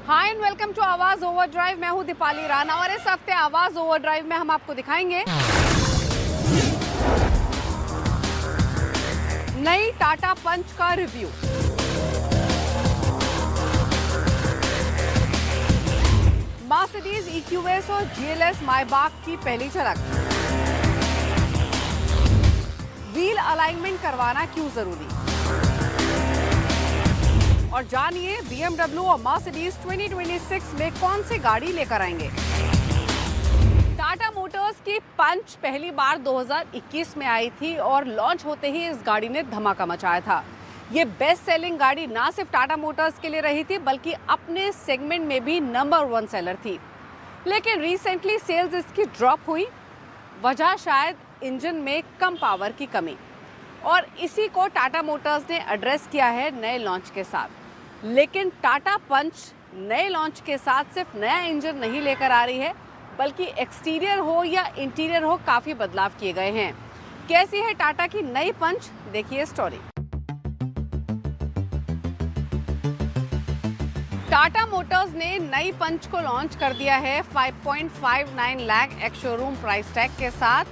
Hi and welcome to आवाज overdrive. मैं हूं दीपाली राणा और इस हफ्ते आवाज ओवरड्राइव में हम आपको दिखाएंगे नई टाटा पंच का रिव्यू, मर्सिडीज EQS और GLS मायबाग की पहली झलक, व्हील अलाइनमेंट करवाना क्यों जरूरी, और जानिए BMW और मर्सिडीज 2026 में कौन सी गाड़ी लेकर आएंगे। टाटा मोटर्स की पंच पहली बार 2021 में आई थी और लॉन्च होते ही इस गाड़ी ने धमाका मचाया था। ये बेस्ट सेलिंग गाड़ी ना सिर्फ टाटा मोटर्स के लिए रही थी बल्कि अपने सेगमेंट में भी नंबर 1 सेलर थी। लेकिन रिसेंटली सेल्स इसकी ड्रॉप हुई, वजह शायद इंजन में कम पावर की कमी, और इसी को टाटा मोटर्स ने एड्रेस किया है नए लॉन्च के साथ। लेकिन टाटा पंच नए लॉन्च के साथ सिर्फ नया इंजन नहीं लेकर आ रही है बल्कि एक्सटीरियर हो या इंटीरियर हो काफ़ी बदलाव किए गए हैं। कैसी है टाटा की नई पंच, देखिए स्टोरी। टाटा मोटर्स ने नई पंच को लॉन्च कर दिया है 5.59 lakh ex showroom price tag के साथ।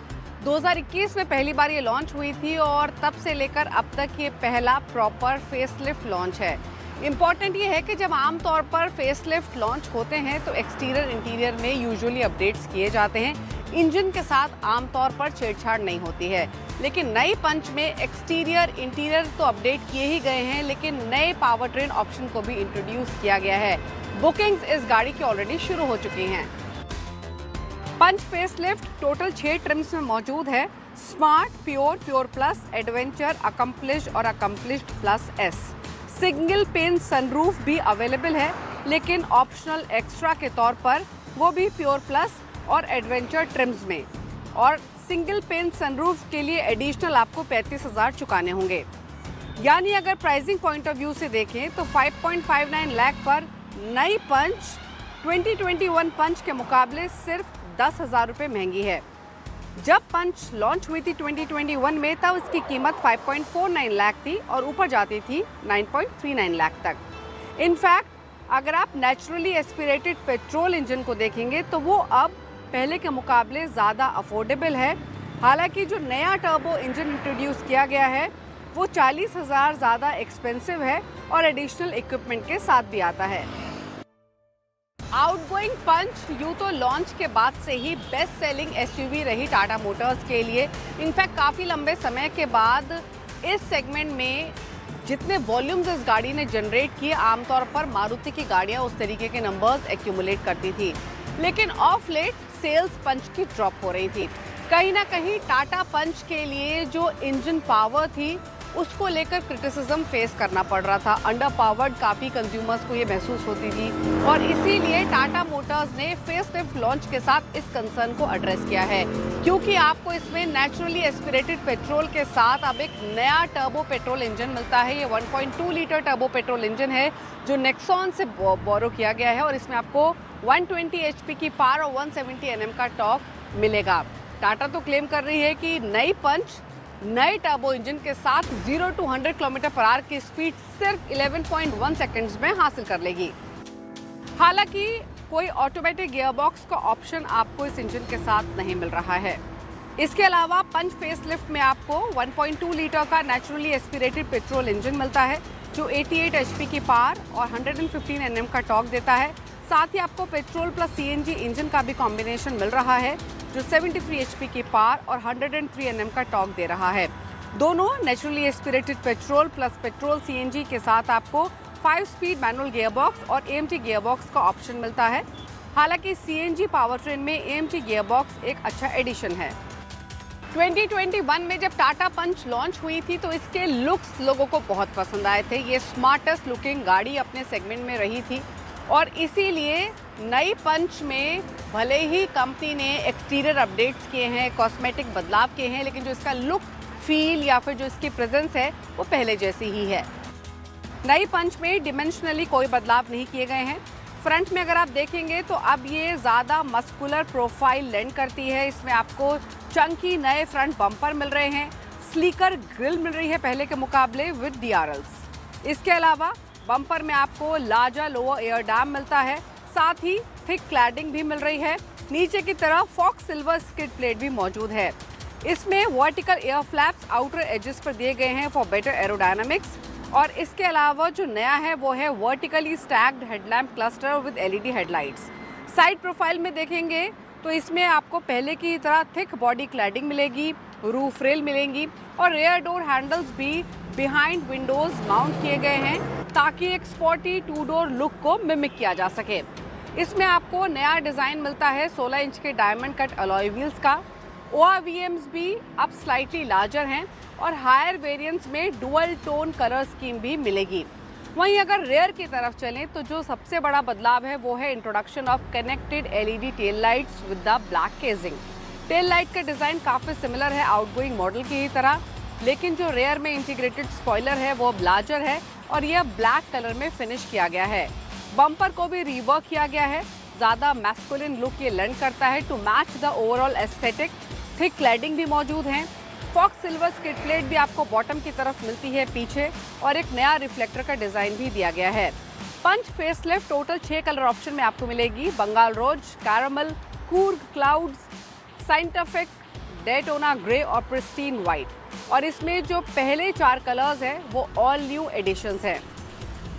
2021 में पहली बार ये लॉन्च हुई थी और तब से लेकर अब तक ये पहला प्रॉपर फेसलिफ्ट लॉन्च है। इम्पॉर्टेंट ये है कि जब आमतौर पर फेसलिफ्ट लॉन्च होते हैं तो एक्सटीरियर इंटीरियर में यूजुअली अपडेट्स किए जाते हैं, इंजन के साथ आमतौर पर छेड़छाड़ नहीं होती है। लेकिन नई पंच में एक्सटीरियर इंटीरियर तो अपडेट किए ही गए हैं, लेकिन नए पावर ट्रेन ऑप्शन को भी इंट्रोड्यूस किया गया है। बुकिंग्स इस गाड़ी की ऑलरेडी शुरू हो चुकी हैं। पंच फेसलिफ्ट टोटल 6 ट्रिम्स में मौजूद है। Smart, pure, pure plus, adventure, accomplished और accomplished plus S. Single pane sunroof भी अवेलेबल है, लेकिन ऑप्शनल एक्स्ट्रा के तौर पर वो भी प्योर प्लस और एडवेंचर ट्रिम्स में, और सिंगल पेन सनरूफ के लिए एडिशनल आपको 35,000 चुकाने होंगे। यानी अगर प्राइसिंग पॉइंट ऑफ व्यू से देखें तो 5.59 लाख पर नई पंच 2021 पंच के मुकाबले सिर्फ 10,000 रुपये महंगी है। जब पंच लॉन्च हुई थी 2021 में तब इसकी कीमत 5.49 लाख थी और ऊपर जाती थी 9.39 लाख तक। इनफैक्ट अगर आप नेचुरली एस्पिरेटेड पेट्रोल इंजन को देखेंगे तो वो अब पहले के मुकाबले ज़्यादा अफोर्डेबल है। हालांकि जो नया टर्बो इंजन इंट्रोड्यूस किया गया है वो 40,000 ज़्यादा एक्सपेंसिव है और एडिशनल इक्विपमेंट के साथ भी आता है। आउटगोइंग पंच यूँ तो लॉन्च के बाद से ही बेस्ट सेलिंग SUV रही टाटा मोटर्स के लिए। इनफैक्ट काफ़ी लंबे समय के बाद इस सेगमेंट में जितने वॉल्यूम्स इस गाड़ी ने जनरेट किए, आमतौर पर मारुति की गाड़ियाँ उस तरीके के नंबर्स एक्यूमुलेट करती थी। लेकिन ऑफ लेट सेल्स पंच की ड्रॉप हो रही थी। कहीं ना कहीं टाटा पंच के लिए जो इंजन पावर थी उसको लेकर क्रिटिसिज्म फेस करना पड़ रहा था। अंडर पावर्ड काफ़ी कंज्यूमर्स को ये महसूस होती थी और इसीलिए टाटा मोटर्स ने फेसलिफ्ट लॉन्च के साथ इस कंसर्न को एड्रेस किया है, क्योंकि आपको इसमें नेचुरली एस्पिरेटेड पेट्रोल के साथ अब एक नया टर्बो पेट्रोल इंजन मिलता है। ये 1.2 लीटर टर्बो पेट्रोल इंजन है जो नेक्सॉन से बोरो किया गया है और इसमें आपको 120 HP की पावर और 170 Nm का टॉर्क मिलेगा। टाटा तो क्लेम कर रही है कि नई पंच नए टर्बो इंजन के साथ 0 to 100 km/h की स्पीड सिर्फ 11.1 सेकंड्स में हासिल कर लेगी। हालांकि कोई ऑटोमेटिक गियरबॉक्स का ऑप्शन आपको इस इंजन के साथ नहीं मिल रहा है। इसके अलावा पंच फेसलिफ्ट में आपको 1.2 लीटर का नेचुरली एस्पिरेटेड पेट्रोल इंजन मिलता है जो 88 HP की पावर और 115 Nm का टॉर्क देता है। साथ ही आपको पेट्रोल प्लस CNG इंजन का भी कॉम्बिनेशन मिल रहा है जो 73 HP की पावर और 103 Nm का टॉर्क दे रहा है। दोनों naturally aspirated petrol plus petrol CNG के साथ आपको 5 स्पीड मैनुअल गियरबॉक्स और AMT गियरबॉक्स का ऑप्शन मिलता है। हालांकि CNG पावर ट्रेन में AMT गियरबॉक्स एक अच्छा एडिशन है। 2021 में जब टाटा पंच लॉन्च हुई थी तो इसके लुक्स लोगों को बहुत पसंद आए थे। ये स्मार्टेस्ट लुकिंग गाड़ी अपने सेगमेंट में रही थी और इसीलिए नई पंच में भले ही कंपनी ने एक्सटीरियर अपडेट्स किए हैं, कॉस्मेटिक बदलाव किए हैं, लेकिन जो इसका लुक, फील या फिर जो इसकी प्रेजेंस है वो पहले जैसी ही है। नई पंच में डिमेंशनली कोई बदलाव नहीं किए गए हैं। फ्रंट में अगर आप देखेंगे तो अब ये ज़्यादा मस्कुलर प्रोफाइल लेंड करती है। इसमें आपको चंकी नए फ्रंट बम्पर मिल रहे हैं, स्लीकर ग्रिल मिल रही है पहले के मुकाबले विद DRLs। इसके अलावा बम्पर में आपको लार्जर लोअर एयर डैम मिलता है, साथ ही थिक क्लैडिंग भी मिल रही है। नीचे की तरफ फॉक्स सिल्वर स्किड प्लेट भी मौजूद है। इसमें vertical air flaps outer edges पर दिए गए हैं फॉर बेटर एरोडायनामिक्स। और इसके अलावा जो नया है वो है vertically stacked headlamp cluster with LED headlights. Side profile में देखेंगे तो इसमें आपको पहले की तरह थिक बॉडी क्लैडिंग मिलेगी, रूफ रेल मिलेंगी और रेयर डोर हैंडल्स भी बिहाइंड विंडोज माउंट किए गए हैं ताकि एक स्पॉटी 2 डोर लुक को मिमिक किया जा सके। इसमें आपको नया डिजाइन मिलता है 16 इंच के डायमंड कट अलॉय व्हील्स का। ORVMs भी अब स्लाइटली लार्जर हैं और हायर वेरिएंट्स में डुअल टोन कलर स्कीम भी मिलेगी। वहीं अगर रेयर की तरफ चलें तो जो सबसे बड़ा बदलाव है वो है introduction of connected LED tail lights with the black casing. Tail light का डिजाइन काफी सिमिलर है आउटगोइंग मॉडल की ही तरह, लेकिन जो रेयर में इंटीग्रेटेड स्पॉइलर है वो लार्जर है और यह ब्लैक कलर में फिनिश किया गया है। बम्पर को भी रीवर्क किया गया है, ज्यादा मैस्कुलिन लुक ये लेंड करता है to match the overall aesthetic. Thick cladding भी मौजूद है। फॉक्स सिल्वर स्किड प्लेट भी आपको बॉटम की तरफ मिलती है पीछे और एक नया रिफ्लेक्टर का डिजाइन भी दिया गया है। Punch facelift total 6 colour option में आपको मिलेगी, Bengal rose, caramel, Coorg clouds, scientific, Daytona grey और प्रिस्टीन व्हाइट। और इसमें जो पहले 4 कलर्स हैं वो ऑल न्यू एडिशंस हैं।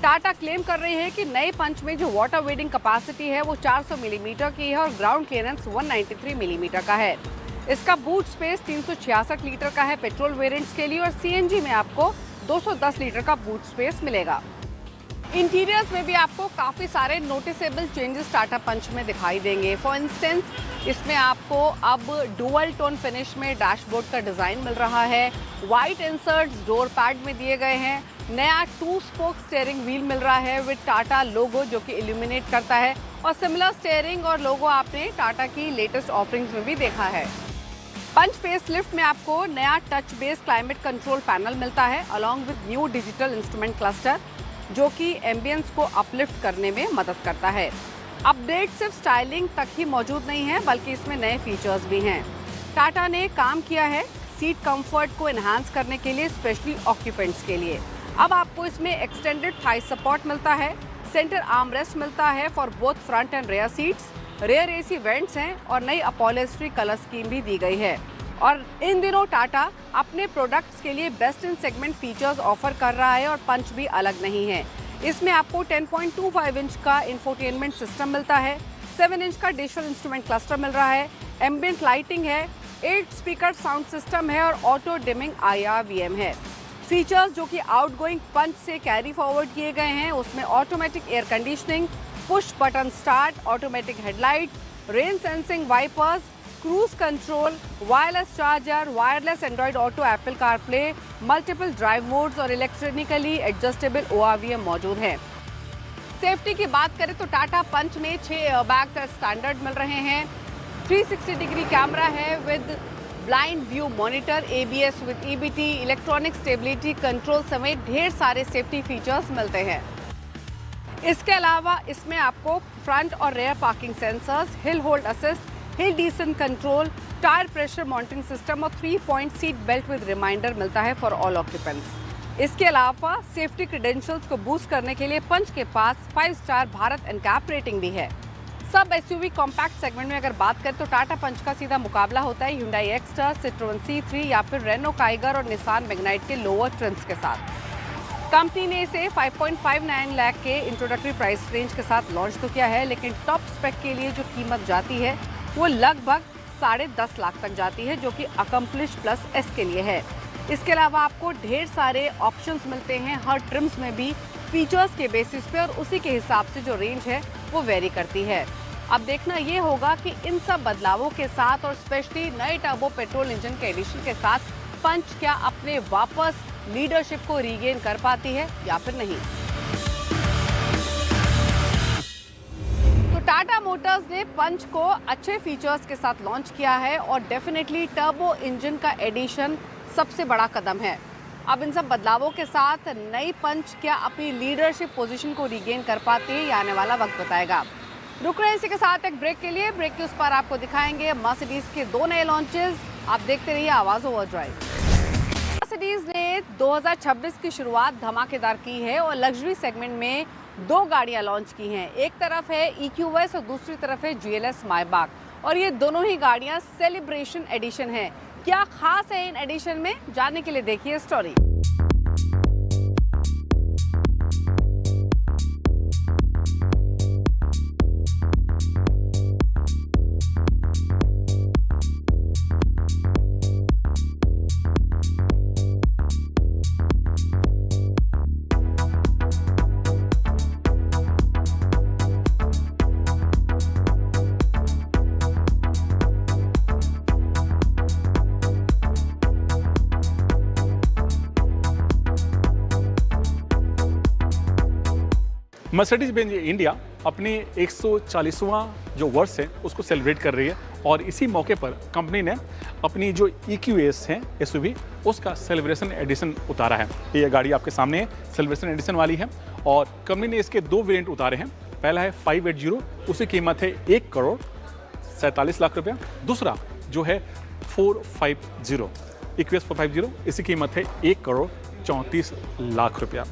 टाटा क्लेम कर रही है कि नए पंच में जो वाटर वेडिंग कैपेसिटी है वो 400 मिलीमीटर की है और ग्राउंड क्लियरेंस 193 मिलीमीटर का है। इसका बूट स्पेस 366 लीटर का है पेट्रोल वेरिएंट्स के लिए और CNG में आपको 210 लीटर का बूट स्पेस मिलेगा। इंटीरियर्स में भी आपको काफ़ी सारे नोटिसेबल चेंजेस टाटा पंच में दिखाई देंगे। फॉर इंस्टेंस इसमें आपको अब डुअल टोन फिनिश में डैशबोर्ड का डिज़ाइन मिल रहा है। वाइट इंसर्ट्स डोर पैड में दिए गए हैं। नया 2 स्पोक स्टीयरिंग व्हील मिल रहा है विद टाटा लोगो जो कि इल्यूमिनेट करता है और सिमिलर स्टीयरिंग और लोगो आपने टाटा की लेटेस्ट ऑफरिंग्स में भी देखा है। पंच फेस लिफ्ट में आपको नया touch based climate control panel मिलता है along with new digital instrument cluster जो कि एम्बियंस को अपलिफ्ट करने में मदद करता है। अपडेट सिर्फ स्टाइलिंग तक ही मौजूद नहीं है बल्कि इसमें नए फीचर्स भी हैं। टाटा ने काम किया है सीट कंफर्ट को एनहांस करने के लिए, स्पेशली ऑक्यूपेंट्स के लिए। अब आपको इसमें एक्सटेंडेड थाई सपोर्ट मिलता है, सेंटर आर्मरेस्ट मिलता है for both front and rear seats, rear AC vents हैं और नई अपॉलिस्ट्री कलर स्कीम भी दी गई है। और इन दिनों टाटा अपने प्रोडक्ट्स के लिए best in segment features offer कर रहा है और पंच भी अलग नहीं है। इसमें आपको 10.25 इंच का इंफोटेनमेंट सिस्टम मिलता है, 7 इंच का डिजिटल इंस्ट्रूमेंट क्लस्टर मिल रहा है, एम्बिएंट लाइटिंग है, 8 स्पीकर साउंड सिस्टम है और ऑटो डिमिंग IRVM है। फीचर्स जो कि आउटगोइंग पंच से कैरी फॉरवर्ड किए गए हैं उसमें automatic air conditioning, push button start, automatic headlight, rain sensing wipers, cruise control, wireless charger, wireless Android Auto, Apple CarPlay, multiple drive modes और इलेक्ट्रॉनिकली एडजस्टेबल ORVM मौजूद है। सेफ्टी की बात करें तो टाटा पंच में 6 एयरबैग्स एज स्टैंडर्ड मिल रहे हैं। 360 डिग्री कैमरा है with blind view monitor, ABS with EBT, electronic stability control समेत ढेर सारे सेफ्टी फीचर्स मिलते हैं। इसके अलावा इसमें आपको फ्रंट और rear parking sensors, hill hold assist, hill descent control, tyre pressure monitoring system और 3 point seat belt with reminder मिलता है फॉर ऑल ऑक्यूपेंट्स। इसके अलावा सेफ्टी क्रेडेंशियल्स को बूस्ट करने के लिए पंच के पास 5 स्टार भारत एनकैप रेटिंग भी है। सब SUV कॉम्पैक्ट सेगमेंट में अगर बात करें तो टाटा पंच का सीधा मुकाबला होता है Hyundai Exter, Citroen C3 या फिर रेनो काइगर और निसान मैग्नाइट के लोअर ट्रिम्स के साथ। कंपनी ने इसे 5.59 लाख के इंट्रोडक्टरी प्राइस रेंज के साथ लॉन्च तो किया है, लेकिन टॉप स्पेक के लिए जो कीमत जाती है वो लगभग 10.5 लाख तक जाती है, जो कि अकम्प्लिश प्लस S के लिए है। इसके अलावा आपको ढेर सारे ऑप्शंस मिलते हैं हर ट्रिम्स में भी फीचर्स के बेसिस पे और उसी के हिसाब से जो रेंज है वो वेरी करती है। अब देखना ये होगा कि इन सब बदलावों के साथ और स्पेशली नए टर्बो पेट्रोल इंजन के एडिशन के साथ पंच क्या अपने वापस लीडरशिप को रीगेन कर पाती है या फिर नहीं। तो टाटा मोटर्स ने पंच को अच्छे फीचर्स के साथ लॉन्च किया है और डेफिनेटली टर्बो इंजन का एडिशन सबसे बड़ा कदम है। अब इन सब बदलावों के साथ नई पंच क्या अपनी लीडरशिप पोजीशन को रीगेन कर पाती है, या आने वाला वक्त बताएगा। रुक रहे हैं इसी के साथ एक ब्रेक के लिए। ब्रेक के उस पर आपको दिखाएंगे मर्सिडीज के 2 नए लॉन्चेस। आप देखते रहिए आवाज ओवरड्राइव। मर्सिडीज मर्सिडीज ने 2026 की शुरुआत धमाकेदार की है और लग्जरी सेगमेंट में दो गाड़ियां लॉन्च की हैं। एक तरफ है EQS और दूसरी तरफ है GLS मायबाक और ये दोनों ही गाड़ियां सेलिब्रेशन एडिशन हैं। क्या खास है इन एडिशन में, जानने के लिए देखिए स्टोरी। मर्सिडीज बेंज इंडिया अपनी 140वां जो वर्ष है उसको सेलिब्रेट कर रही है और इसी मौके पर कंपनी ने अपनी जो EQS है SUV उसका सेलिब्रेशन एडिशन उतारा है। ये गाड़ी आपके सामने है, सेलिब्रेशन एडिशन वाली है और कंपनी ने इसके दो वेरिएंट उतारे हैं। पहला है 580, उसकी कीमत है 1,47,00,000 रुपया। दूसरा जो है 450 EQS 450, इसकी कीमत है 1,34,00,000 रुपया।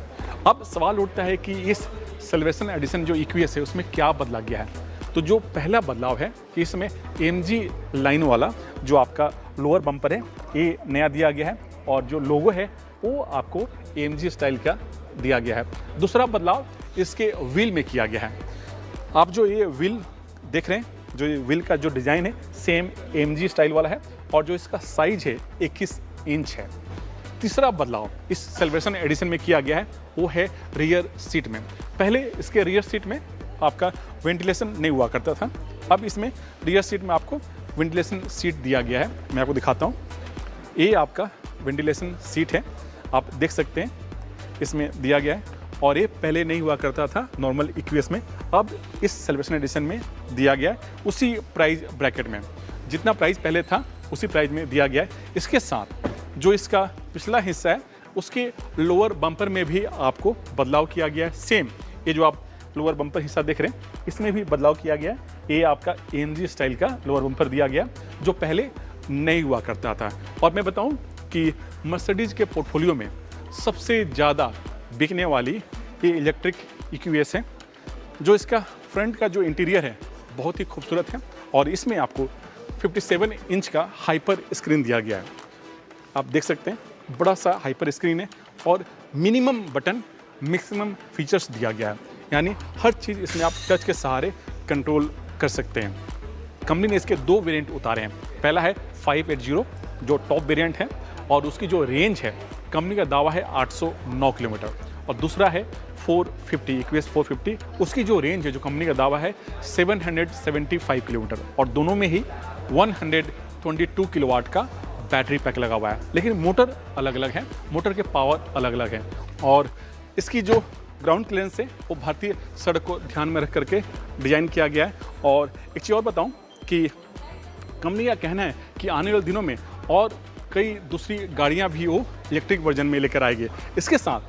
अब सवाल उठता है कि इस सेलिब्रेशन एडिशन जो EQS है उसमें क्या बदला गया है। तो जो पहला बदलाव है कि इसमें AMG लाइन वाला जो आपका लोअर बम्पर है ये नया दिया गया है और जो लोगो है वो आपको AMG स्टाइल का दिया गया है। दूसरा बदलाव इसके व्हील में किया गया है। आप जो ये व्हील देख रहे हैं, जो ये व्हील का जो डिज़ाइन है सेम AMG स्टाइल वाला है और जो इसका साइज है 21 इंच है। तीसरा बदलाव इस सेलिब्रेशन एडिशन में किया गया है वो है रियर सीट में। पहले इसके रियर सीट में आपका वेंटिलेशन नहीं हुआ करता था, अब इसमें रियर सीट में आपको वेंटिलेशन सीट दिया गया है। मैं आपको दिखाता हूँ, ये आपका वेंटिलेशन सीट है, आप देख सकते हैं इसमें दिया गया है और ये पहले नहीं हुआ करता था नॉर्मल EQS में, अब इस सेलिब्रेशन एडिशन में दिया गया है उसी प्राइस ब्रैकेट में। जितना प्राइस पहले था उसी प्राइस में दिया गया है। इसके साथ जो इसका पिछला हिस्सा है उसके लोअर बम्पर में भी आपको बदलाव किया गया है। सेम ये जो आप लोअर बम्पर हिस्सा देख रहे हैं इसमें भी बदलाव किया गया है। ये आपका AMG स्टाइल का लोअर बम्पर दिया गया जो पहले नहीं हुआ करता था। और मैं बताऊं कि मर्सिडीज के पोर्टफोलियो में सबसे ज़्यादा बिकने वाली ये इलेक्ट्रिक EQS है। जो इसका फ्रंट का जो इंटीरियर है बहुत ही खूबसूरत है और इसमें आपको 57 इंच का हाइपर स्क्रीन दिया गया है। आप देख सकते हैं बड़ा सा हाइपर स्क्रीन है और मिनिमम बटन मैक्सिमम फीचर्स दिया गया है, यानी हर चीज़ इसमें आप टच के सहारे कंट्रोल कर सकते हैं। कंपनी ने इसके दो वेरिएंट उतारे हैं। पहला है 580 जो टॉप वेरिएंट है और उसकी जो रेंज है कंपनी का दावा है 809 किलोमीटर और दूसरा है 450 EQS 450, उसकी जो रेंज है जो कंपनी का दावा है 775 किलोमीटर और दोनों में ही 122 किलोवाट का बैटरी पैक लगा हुआ है। लेकिन मोटर अलग अलग है, मोटर के पावर अलग अलग हैं और इसकी जो ग्राउंड क्लियरेंस है वो भारतीय सड़क को ध्यान में रख करके डिज़ाइन किया गया है। और एक चीज़ और बताऊं कि कंपनी का कहना है कि आने वाले दिनों में और कई दूसरी गाड़ियां भी वो इलेक्ट्रिक वर्जन में लेकर आएंगे। इसके साथ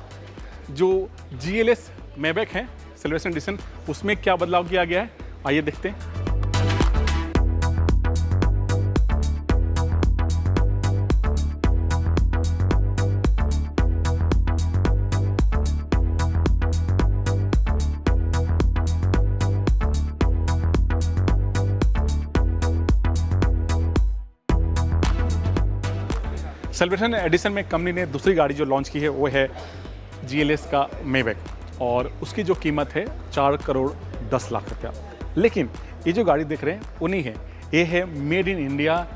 जो GLS मैबैक है सेलिब्रेशन एडिशन उसमें क्या बदलाव किया गया है आइए देखते हैं। सेलिब्रेशन एडिशन में कंपनी ने दूसरी गाड़ी जो लॉन्च की है वो है GLS का मैबैक और उसकी जो कीमत है 4,10,00,000 रुपया। लेकिन ये जो गाड़ी देख रहे हैं वो नहीं है, ये है मेड इन इंडिया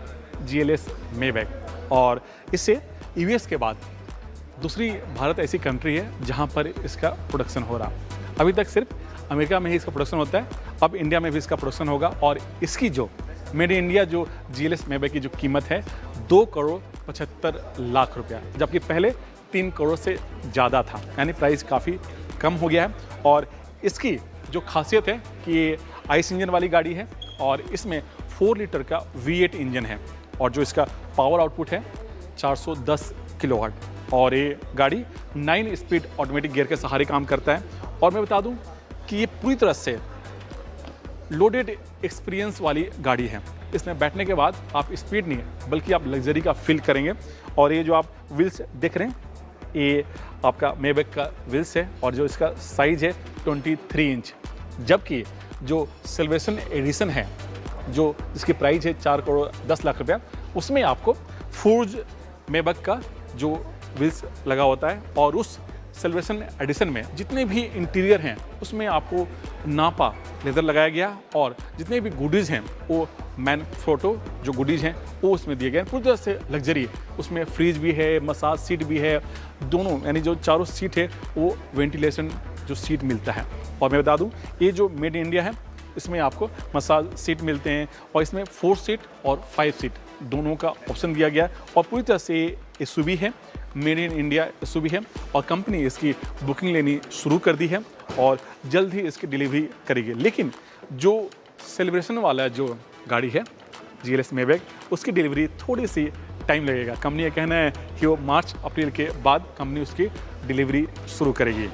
GLS मैबैक और इससे EVS के बाद दूसरी भारत ऐसी कंट्री है जहाँ पर इसका प्रोडक्शन हो रहा। अभी तक सिर्फ अमेरिका में ही इसका प्रोडक्शन होता है, अब इंडिया में भी इसका प्रोडक्शन होगा और इसकी जो मेड इन इंडिया जो GLS मैबैक की जो कीमत है 2,75,00,000 रुपया, जबकि पहले 3 करोड़ से ज़्यादा था, यानी प्राइस काफ़ी कम हो गया है। और इसकी जो खासियत है कि ये आइस इंजन वाली गाड़ी है और इसमें 4 लीटर का V8 इंजन है और जो इसका पावर आउटपुट है 410 किलोवाट और ये गाड़ी 9 स्पीड ऑटोमेटिक गियर के सहारे काम करता है। और मैं बता दूं कि ये पूरी तरह से लोडेड एक्सपीरियंस वाली गाड़ी है। इसमें बैठने के बाद आप स्पीड नहीं बल्कि आप लग्जरी का फील करेंगे। और ये जो आप व्हील्स देख रहे हैं, ये आपका मेबैक का व्हील्स है और जो इसका साइज़ है 23 इंच। जबकि जो सेलिब्रेशन एडिशन है, जो जिसकी प्राइस है 4 करोड़ 10 लाख रुपया, उसमें आपको फोर्ज मेबैक का जो व्हील्स लगा होता है और उस सेलिब्रेशन एडिशन में जितने भी इंटीरियर हैं उसमें आपको नापा लेदर लगाया गया और जितने भी गुडीज़ हैं वो मैन फोटो जो गुडीज़ हैं वो उसमें दिए गए हैं। पूरी तरह से लग्जरी, उसमें फ्रिज भी है, मसाज सीट भी है, दोनों यानी जो चारों सीट है वो वेंटिलेशन जो सीट मिलता है। और मैं बता दूं, ये जो मेड इन इंडिया है इसमें आपको मसाज सीट मिलते हैं और इसमें 4 सीट और 5 सीट दोनों का ऑप्शन दिया गया है। और पूरी तरह से एसयूवी है, मेड इन इंडिया एसयूवी है और कंपनी इसकी बुकिंग लेनी शुरू कर दी है और जल्द ही इसकी डिलीवरी करेगी। लेकिन जो सेलिब्रेशन वाला जो गाड़ी है GLS मेबैक, उसकी डिलीवरी थोड़ी सी टाइम लगेगा। कंपनी का कहना है कि वो मार्च अप्रैल के बाद कंपनी उसकी डिलीवरी शुरू करेगी।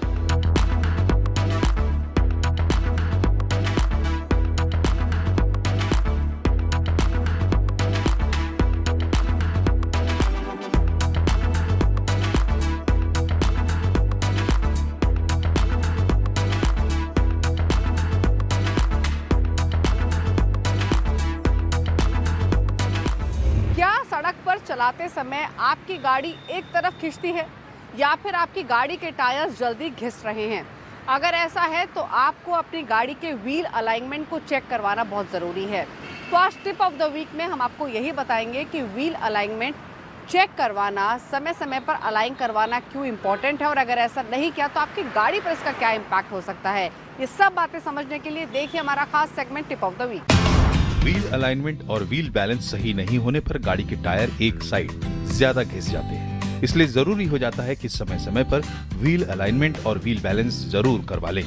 सड़क पर चलाते समय आपकी गाड़ी एक तरफ खिंचती है या फिर आपकी गाड़ी के टायर्स जल्दी घिस रहे हैं? अगर ऐसा है तो आपको अपनी गाड़ी के व्हील अलाइनमेंट को चेक करवाना बहुत ज़रूरी है। तो आज टिप ऑफ द वीक में हम आपको यही बताएंगे कि व्हील अलाइनमेंट चेक करवाना, समय समय पर अलाइन करवाना क्यों इम्पोर्टेंट है और अगर ऐसा नहीं किया तो आपकी गाड़ी पर इसका क्या इम्पैक्ट हो सकता है। ये सब बातें समझने के लिए देखिए हमारा खास segment tip of the week. Wheel alignment और व्हील बैलेंस सही नहीं होने पर गाड़ी के टायर एक साइड ज्यादा घिस जाते हैं। इसलिए जरूरी हो जाता है कि समय समय पर व्हील अलाइनमेंट और व्हील बैलेंस जरूर करवा लें।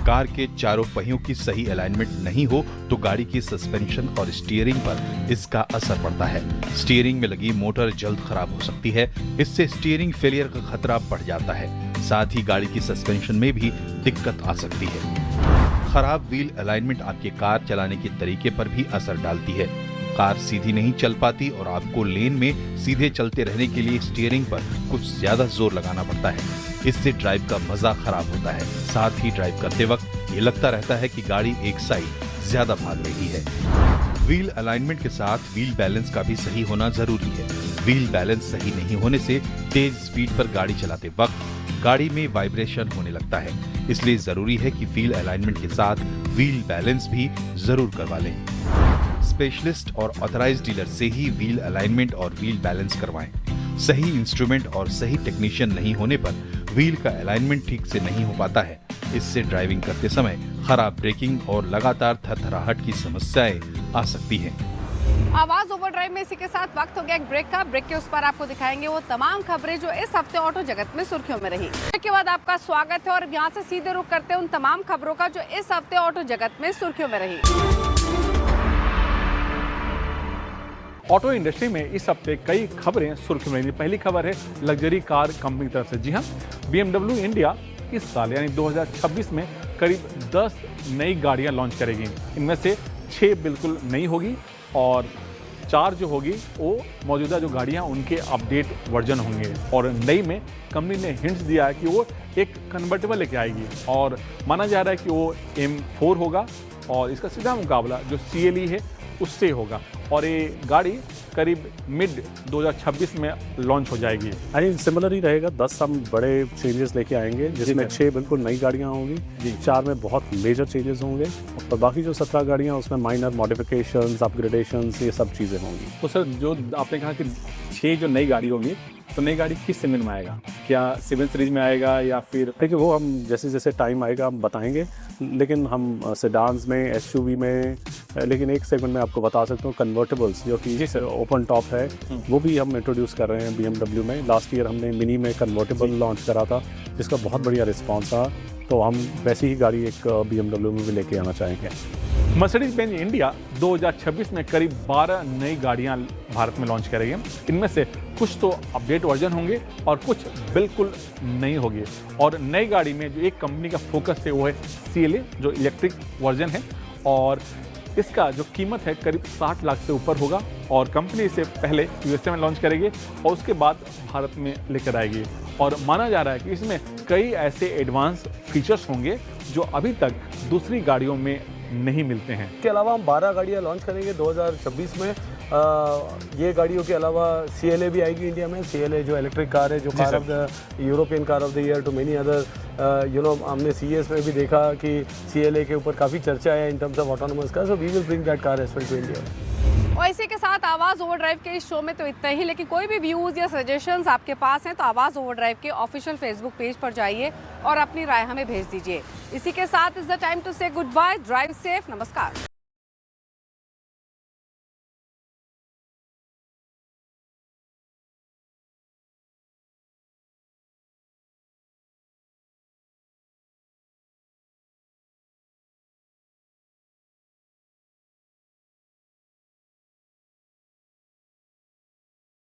कार के चारों पहियों की सही अलाइनमेंट नहीं हो तो गाड़ी की सस्पेंशन और स्टीयरिंग पर इसका असर पड़ता है। स्टीयरिंग में लगी मोटर जल्द खराब हो सकती है, इससे स्टीयरिंग फेलियर का खतरा बढ़ जाता है। साथ ही गाड़ी की सस्पेंशन में भी दिक्कत आ सकती है। खराब व्हील अलाइनमेंट आपके कार चलाने के तरीके पर भी असर डालती है। कार सीधी नहीं चल पाती और आपको लेन में सीधे चलते रहने के लिए स्टीयरिंग पर कुछ ज्यादा जोर लगाना पड़ता है। इससे ड्राइव का मजा खराब होता है। साथ ही ड्राइव करते वक्त ये लगता रहता है कि गाड़ी एक साइड ज्यादा भाग रही है। व्हील अलाइनमेंट के साथ व्हील बैलेंस का भी सही होना जरूरी है। व्हील बैलेंस सही नहीं होने से तेज स्पीड पर गाड़ी चलाते वक्त गाड़ी में वाइब्रेशन होने लगता है। इसलिए जरूरी है कि व्हील अलाइनमेंट के साथ व्हील बैलेंस भी जरूर करवा लें। स्पेशलिस्ट और ऑथराइज्ड डीलर से ही व्हील अलाइनमेंट और व्हील बैलेंस करवाएं। सही इंस्ट्रूमेंट और सही टेक्नीशियन नहीं होने पर व्हील का अलाइनमेंट ठीक से नहीं हो पाता है। इससे ड्राइविंग करते समय खराब ब्रेकिंग और लगातार थरथराहट की समस्याएं आ सकती हैं। आवाज ओवरड्राइव में इसी के साथ वक्त हो गया एक ब्रेक का। ब्रेक के उस पर आपको दिखाएंगे वो तमाम खबरें जो इस हफ्ते ऑटो जगत में सुर्खियों में रही। ब्रेक के बाद आपका स्वागत है और यहाँ से सीधे रुख करते हैं उन तमाम खबरों का जो इस हफ्ते ऑटो जगत में सुर्खियों में रही। ऑटो इंडस्ट्री में इस हफ्ते कई खबरें सुर्खियों में रही। पहली खबर है लग्जरी कार कंपनी की तरफ से। जी हाँ, BMW इंडिया इस साल यानी 2026 में करीब 10 नई गाड़ियां लॉन्च करेगी। इनमें से 6 बिल्कुल नई होगी और 4 जो होगी वो मौजूदा जो गाड़ियां उनके अपडेट वर्जन होंगे। और नई में कंपनी ने हिंट्स दिया है कि वो एक कन्वर्टेबल लेके आएगी और माना जा रहा है कि वो M4 होगा और इसका सीधा मुकाबला जो CLE है उससे होगा और ये गाड़ी करीब मिड 2026 में लॉन्च हो जाएगी। यानी सिमिलर ही रहेगा। 10 हम बड़े चेंजेस लेके आएंगे जिसमें 6 बिल्कुल नई गाड़ियां होंगी, 4 में बहुत मेजर चेंजेस होंगे और बाकी जो 17 गाड़ियां उसमें माइनर मॉडिफिकेशंस, अपग्रेडेशंस, ये सब चीज़ें होंगी। तो सर जो आपने कहा कि 6 जो नई गाड़ी होगी, तो नई गाड़ी किस सेगमेंट में आएगा? क्या 7 सीरीज में आएगा या फिर? देखिए वो हम जैसे जैसे टाइम आएगा हम बताएंगे, लेकिन हम सेडान्स में, SUV में, लेकिन एक सेगमेंट में आपको बता सकता हूँ कन्वर्टेबल्स जो कि ओपन टॉप है वो भी हम इंट्रोड्यूस कर रहे हैं BMW में। लास्ट ईयर हमने मिनी में कन्वर्टेबल लॉन्च करा था जिसका बहुत बढ़िया रिस्पॉन्स रहा, तो हम वैसी ही गाड़ी एक BMW में भी लेके आना चाहेंगे। मर्सिडीज बेंज इंडिया 2026 में करीब 12 नई गाड़ियां भारत में लॉन्च करेगी। इनमें से कुछ तो अपडेट वर्जन होंगे और कुछ बिल्कुल नई होगी। और नई गाड़ी में जो एक कंपनी का फोकस है वो है CLA जो इलेक्ट्रिक वर्जन है और इसका जो कीमत है करीब 60 लाख से ऊपर होगा और कंपनी इसे पहले यूएसए में लॉन्च करेगी और उसके बाद भारत में लेकर आएगी। और माना जा रहा है कि इसमें कई ऐसे एडवांस फीचर्स होंगे जो अभी तक दूसरी गाड़ियों में नहीं मिलते हैं। इसके अलावा हम 12 गाड़ियाँ लॉन्च करेंगे 2026 में। ये गाड़ियों के अलावा CLA भी आएगी इंडिया में। CLA जो इलेक्ट्रिक कार है, जो car of the European car of the year to many other हमने CES में भी देखा कि CLA के ऊपर काफ़ी चर्चा है in terms of autonomous car. So we will bring that car as well to India. और इसी के साथ आवाज़ ओवरड्राइव के इस शो में तो इतना ही, लेकिन कोई भी व्यूज़ या सजेशंस आपके पास हैं तो आवाज़ ओवरड्राइव के ऑफिशियल फेसबुक पेज पर जाइए और अपनी राय हमें भेज दीजिए। इसी के साथ इज द टाइम टू से गुड बाय, ड्राइव सेफ, नमस्कार।